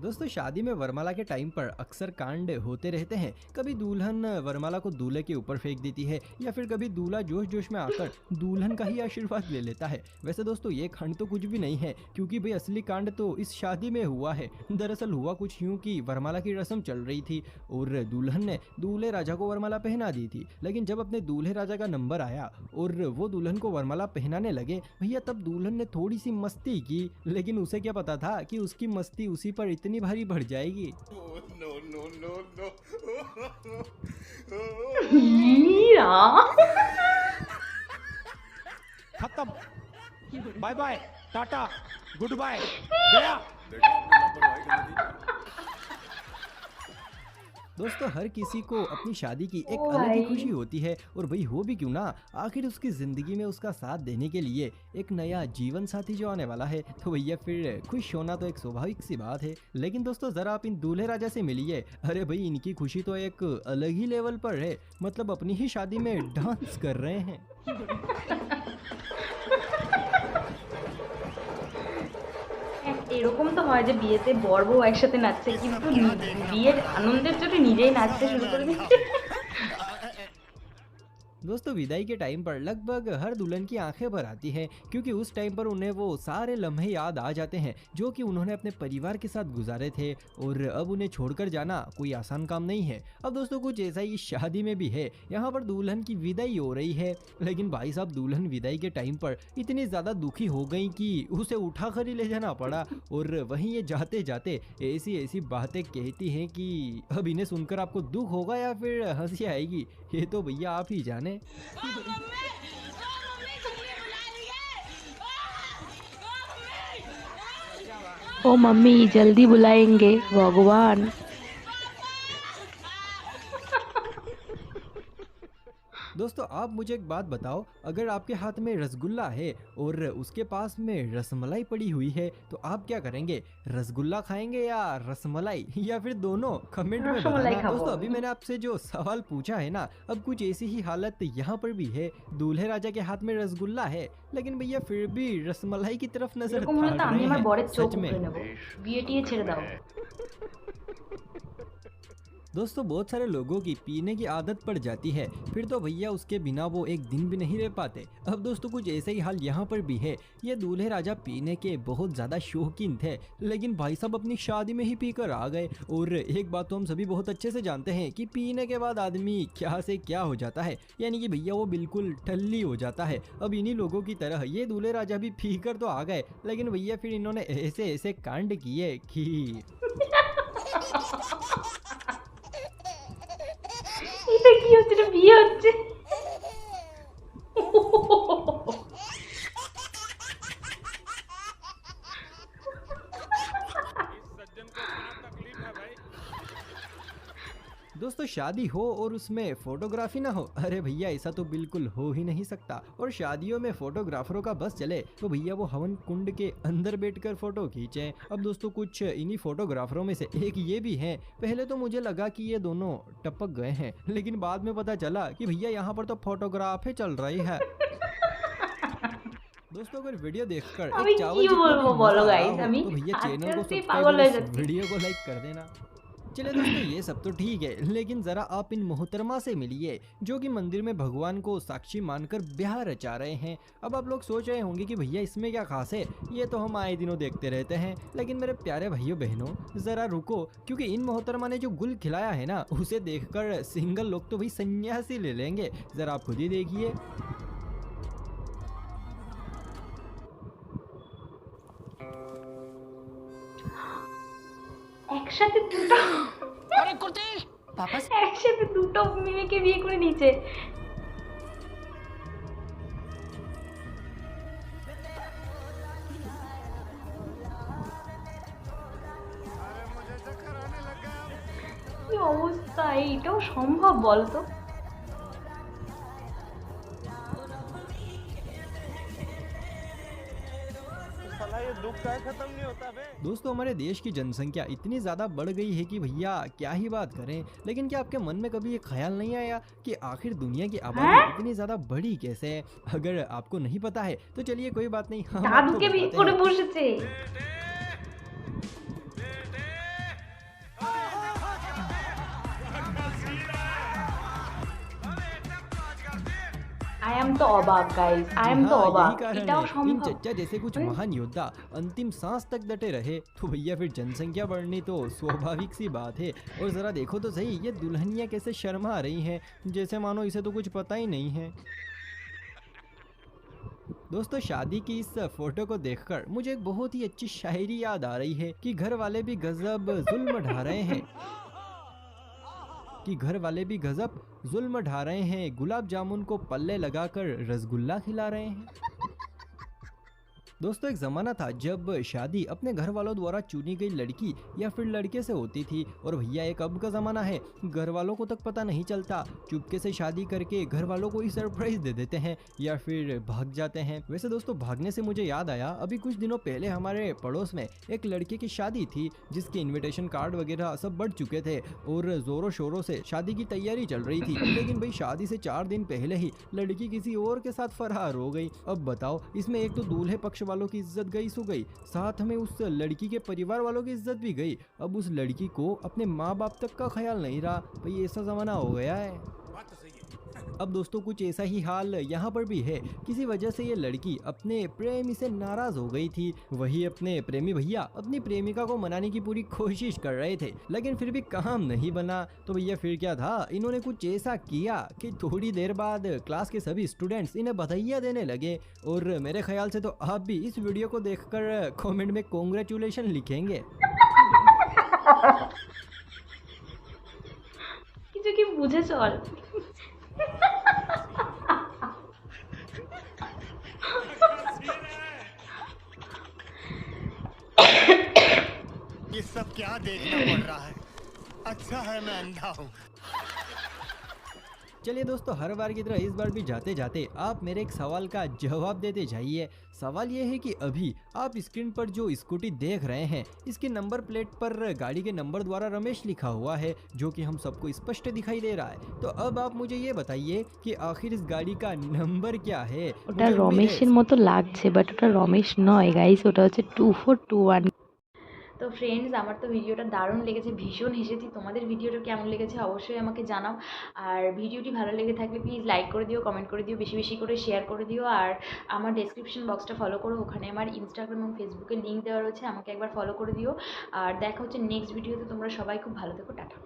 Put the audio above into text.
दोस्तों शादी में वरमाला के टाइम पर अक्सर कांड होते रहते हैं। कभी दुल्हन वरमाला को दूल्हे के ऊपर फेंक देती है या फिर कभी दूल्हा जोश जोश में आकर दुल्हन का ही आशीर्वाद ले लेता है। वैसे दोस्तों ये कांड तो कुछ भी नहीं है, क्योंकि भाई असली कांड तो इस शादी में हुआ है। दरअसल हुआ कुछ यूं कि वरमाला की रस्म चल रही थी और दुल्हन ने दूल्हे राजा को वरमाला पहना दी थी। लेकिन जब अपने दूल्हे राजा का नंबर आया और वो दुल्हन को वरमाला पहनाने लगे भैया, तब दुल्हन ने थोड़ी सी मस्ती की। लेकिन उसे क्या पता था कि उसकी मस्ती उसी पर इतनी भारी बढ़ जाएगी। No, no, no, no. हीरा। खत्म, bye bye, tata, good bye, गया। देखा आपने लापरवाही कर दी। दोस्तों हर किसी को अपनी शादी की एक ओ अलग ही भाई। खुशी होती है, और भाई हो भी क्यों ना, आखिर उसकी जिंदगी में उसका साथ देने के लिए एक नया जीवन साथी जो आने वाला है, तो भैया फिर खुश होना तो एक स्वाभाविक सी बात है। लेकिन दोस्तों जरा आप इन दूल्हे राजा से मिलिए, अरे भाई इनकी खुशी तो एक अलग ही लेवल पर है। मतलब अपनी ही शादी में डांस कर रहे हैं। এরকম তো হয় যে বিয়েতে বর বউ একসাথে নাচছে, কিন্তু বিয়ের আনন্দের জন্য নিজেই নাচতে শুরু করে দিচ্ছে। दोस्तों विदाई के टाइम पर लगभग हर दुल्हन की आंखें भर आती हैं, क्योंकि उस टाइम पर उन्हें वो सारे लम्हे याद आ जाते हैं जो कि उन्होंने अपने परिवार के साथ गुजारे थे, और अब उन्हें छोड़कर जाना कोई आसान काम नहीं है। अब दोस्तों कुछ ऐसा ही शादी में भी है। यहाँ पर दुल्हन की विदाई हो रही है, लेकिन भाई साहब दुल्हन विदाई के टाइम पर इतनी ज़्यादा दुखी हो गई कि उसे उठा कर ही ले जाना पड़ा। और वहीं ये जाते जाते ऐसी ऐसी बातें कहती हैं कि अब इन्हें सुनकर आपको दुख होगा या फिर हंसी आएगी, ये तो भैया आप ही जाने। ओ मम्मी जल्दी बुलाएंगे भगवान। दोस्तों आप मुझे एक बात बताओ, अगर आपके हाथ में रसगुल्ला है और उसके पास में रसमलाई पड़ी हुई है, तो आप क्या करेंगे? रसगुल्ला खाएंगे या रसमलाई, या फिर दोनों? कमेंट में रसमलाई बताना। खाऊंगा। दोस्तों अभी मैंने आपसे जो सवाल पूछा है ना, अब कुछ ऐसी ही हालत यहाँ पर भी है। दूल्हे राजा के हाथ में रसगुल्ला है, लेकिन भैया फिर भी रसमलाई की तरफ नजर এরকম হলে তো डाल আমি रहे আমার हैं। বরের চোখ सच में উপড়ে নেব। বিয়ে টিয়ে ছেড়ে দাও। दोस्तों बहुत सारे लोगों की पीने की आदत पड़ जाती है, फिर तो भैया उसके बिना वो एक दिन भी नहीं रह पाते। अब दोस्तों कुछ ऐसे ही हाल यहाँ पर भी है। ये दूल्हे राजा पीने के बहुत ज़्यादा शौकीन थे, लेकिन भाई साहब अपनी शादी में ही पीकर आ गए। और एक बात तो हम सभी बहुत अच्छे से जानते हैं कि पीने के बाद आदमी क्या से क्या हो जाता है, यानी कि भैया वो बिल्कुल ठल्ली हो जाता है। अब इन्हीं लोगों की तरह ये दूल्हे राजा भी पीकर तो आ गए, लेकिन भैया फिर इन्होंने ऐसे ऐसे कांड किए कि এটা কি হচ্ছে? এটা বিয়ে হচ্ছে। दोस्तों शादी हो और उसमें फोटोग्राफी ना हो, अरे भैया ऐसा तो बिल्कुल हो ही नहीं सकता। और शादियों में फोटोग्राफरों का बस चले तो भैया वो हवन कुंड के अंदर बैठकर फोटो खींचे। अब दोस्तों कुछ इन्हीं फोटोग्राफरों में से एक ये भी हैं। पहले तो मुझे लगा कि ये दोनों टपक गए हैं, लेकिन बाद में पता चला कि भैया यहाँ पर तो फोटोग्राफ ही चल रही है। दोस्तों अगर वीडियो देखकर अभी एक चावल क्यों जितना भी बोलबो मजा बोलो आ रहा guys, हो, अभी तो भैया चैनल को आजकल से सब्सक्राइब पागल और हो इस जाती। वीडियो को लाइक कर देना। चलिए दोस्तों ये सब तो ठीक है, लेकिन जरा आप इन मोहतरमा से मिलिए जो कि मंदिर में भगवान को साक्षी मानकर ब्याह रचा रहे हैं। अब आप लोग सोच रहे होंगे कि भैया इसमें क्या खास है, ये तो हम आए दिनों देखते रहते हैं। लेकिन मेरे प्यारे भाइयों बहनों जरा रुको, क्योंकि इन मोहतरमा ने जो गुल खिलाया है ना, उसे देखकर सिंगल लोग तो भाई सन्यासी ले लेंगे। जरा आप खुद ही देखिए। একসাথে দুটো अरे कुर्ती वापस। একসাথে দুটো মেয়েকে বিয়ে করে নিয়েছে। কি অবস্থা, এইটাও সম্ভব বলতো? साला ये दुख का खत्म नहीं होता बे। दोस्तों हमारे देश की जनसंख्या इतनी ज़्यादा बढ़ गई है कि भैया क्या ही बात करें। लेकिन क्या आपके मन में कभी ये ख्याल नहीं आया कि आखिर दुनिया की आबादी हैं? इतनी ज़्यादा बढ़ी कैसे है? अगर आपको नहीं पता है तो चलिए कोई बात नहीं, हम आपको দাদুকে বিয়ে बताते করে हैं। বসেছে। एम तो अबाक गाइस, आई जी एम तो हाँ, यही अबाक, कारण এটাও है इन সম্ভব। चच्चा जैसे कुछ মানে महान योद्धा अंतिम सांस तक डटे रहे तो भैया फिर जनसंख्या बढ़नी तो स्वाभाविक सी बात है। और जरा देखो तो सही, ये दुल्हनिया कैसे शर्मा रही हैं, जैसे मानो इसे तो कुछ पता ही नहीं है। दोस्तों, शादी की इस फोटो को देखकर मुझे एक बहुत ही अच्छी शायरी याद आ रही है कि घर वाले भी गजब जुल्म ढा रहे हैं, कि घर वाले भी गजब जुल्म ढा रहे हैं, गुलाब जामुन को पल्ले लगाकर रसगुल्ला खिला रहे हैं। दोस्तों, एक ज़माना था जब शादी अपने घर वालों द्वारा चुनी गई लड़की या फिर लड़के से होती थी। और भैया एक अब का ज़माना है, घर वालों को तक पता नहीं चलता, चुपके से शादी करके घर वालों को ही सरप्राइज दे देते हैं या फिर भाग जाते हैं। वैसे दोस्तों, भागने से मुझे याद आया, अभी कुछ दिनों पहले हमारे पड़ोस में एक लड़के की शादी थी जिसके इन्विटेशन कार्ड वगैरह सब बढ़ चुके थे और ज़ोरों शोरों से शादी की तैयारी चल रही थी। लेकिन भाई शादी से 4 दिन पहले ही लड़की किसी और के साथ फरार हो गई। अब बताओ, इसमें एक तो दूल्हे पक्ष वालों की इज्जत गई सो गई, साथ में उस लड़की के परिवार वालों की इज्जत भी गई। अब उस लड़की को अपने माँ बाप तक का ख्याल नहीं रहा। भाई ऐसा जमाना हो गया है। बात तो सही है। अब दोस्तों, कुछ ऐसा ही हाल यहाँ पर भी है। किसी वजह से ये लड़की अपने प्रेमी से नाराज हो गई थी। वही अपने प्रेमी भैया अपनी प्रेमिका को मनाने की पूरी कोशिश कर रहे थे, लेकिन फिर भी काम नहीं बना। तो भैया फिर क्या था, इन्होंने कुछ ऐसा किया कि थोड़ी देर बाद क्लास के सभी स्टूडेंट्स इन्हें बधाइयाँ देने लगे। और मेरे ख्याल से तो आप भी इस वीडियो को देखकर कमेंट में कॉन्ग्रेचुलेशन लिखेंगे। কিছু কি বুঝে চল। ये सब क्या देखना पड़ रहा है? अच्छा है मैं अंधा हूँ। चलिए दोस्तों, हर बार की तरह इस बार भी जाते जाते आप मेरे एक सवाल का जवाब देते जाइए। सवाल ये है कि अभी आप स्क्रीन पर जो स्कूटी देख रहे हैं, इसके नंबर प्लेट पर गाड़ी के नंबर द्वारा रमेश लिखा हुआ है, जो कि हम सबको स्पष्ट दिखाई दे रहा है। तो अब आप मुझे ये बताइए कि आखिर इस गाड़ी का नंबर क्या है। ওটা मुझे उम्मीद রমেশের है মতো লাগছে, বাট ওটা রমেশ নয় গাইস, ওটা হচ্ছে 2421। তো ফ্রেন্ডস, আমার তো ভিডিওটা দারুণ লেগেছে, ভীষণ হেসেছি। তোমাদের ভিডিওটা কেমন লেগেছে অবশ্যই আমাকে জানাও। আর ভিডিওটি ভালো লেগে থাকলে প্লিজ লাইক করে দিও, কমেন্ট করে দিও, বেশি বেশি করে শেয়ার করে দিও। আর আমার ডেসক্রিপশন বক্সটা ফলো করো, ওখানে আমার ইনস্টাগ্রাম এবং ফেসবুকের লিঙ্ক দেওয়া রয়েছে, আমাকে একবার ফলো করে দিও। আর দেখা হচ্ছে নেক্সট ভিডিওতে। তোমরা সবাই খুব ভালো থেকো, টাটা।